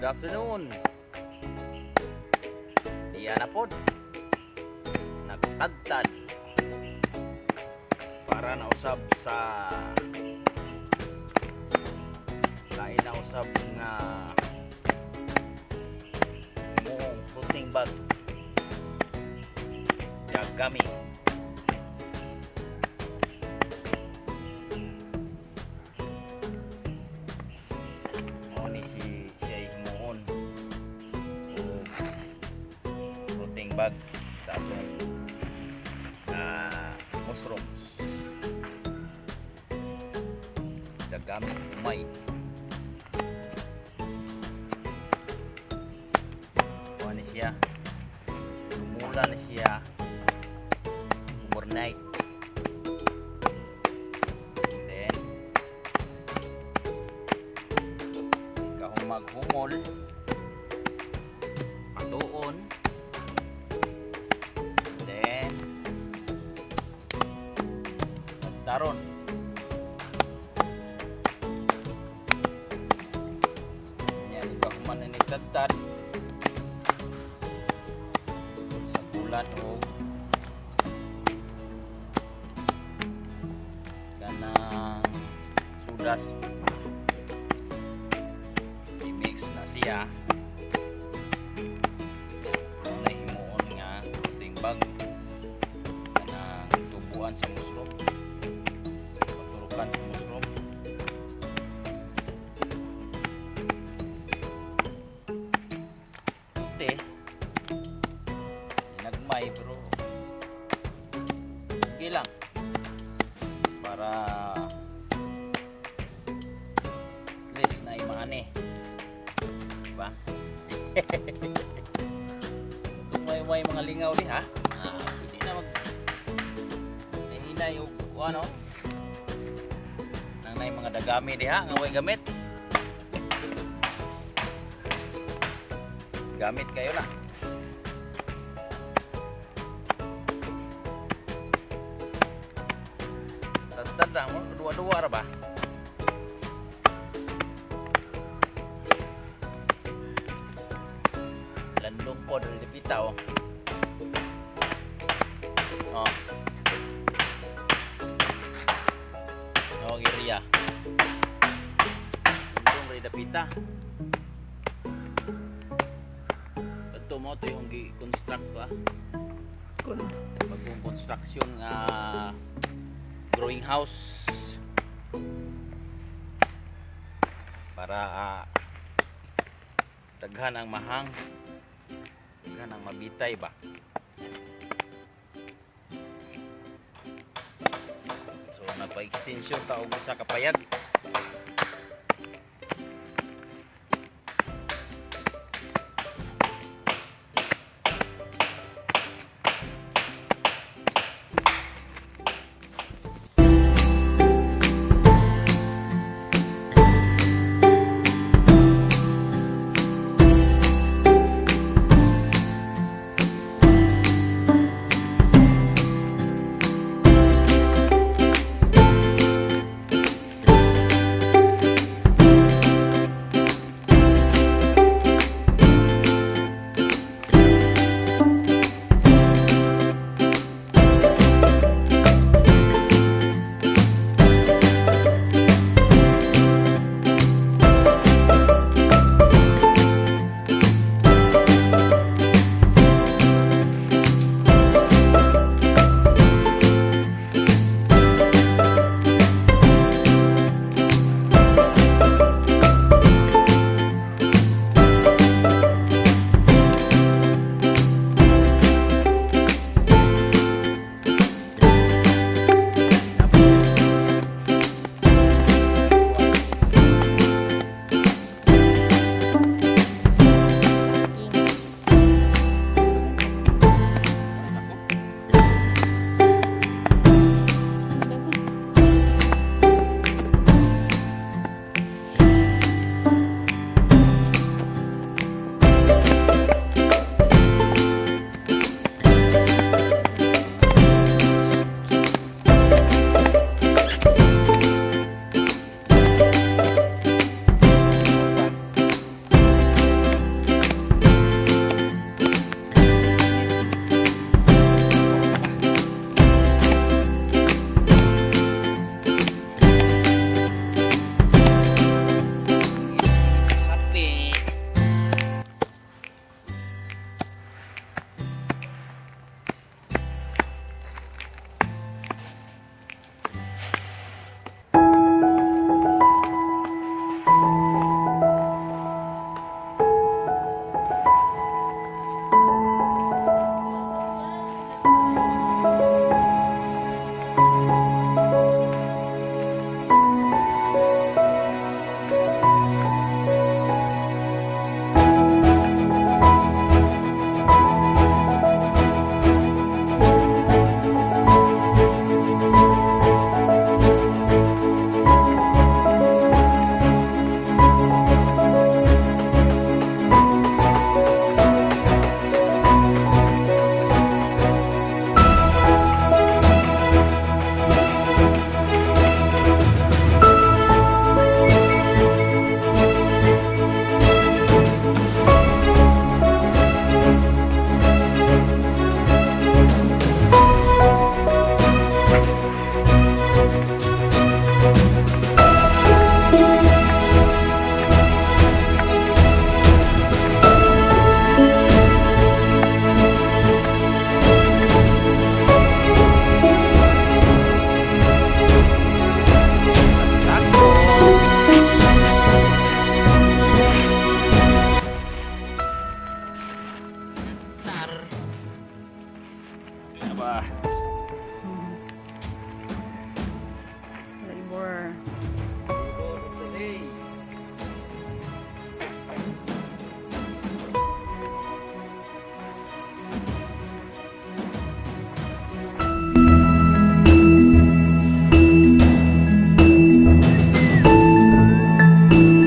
afternoon. Diyan na pod. Nagtagtad para nausab sa lain na usab nga muong fruiting bag. Yagami. Bag sa atong mushrooms dagamit umay kuha na siya lumula na siya overnight, then kahong maghumol matuon taron yan ikahuman na nagtagtad sa bulan o ganang sudas i-mix na siya na himuon nga ting bag ganang tubuan sa mushroom sa mushroom ito nagmay pero okay lang para at least na imaani diba? Tumay-may mga lingaw di ha hindi na mag nahina yung ano na yung mga dagami diha nga way gamit kayo na tadtad mo dua-dua ra ba landong po dari dipita oh area landong dari dipita ito mo ito yung construct ba bagong construction growing house para daghan ang mahang daghan ang mabitay ba so nagpa-extension ta og usa ka payag Thank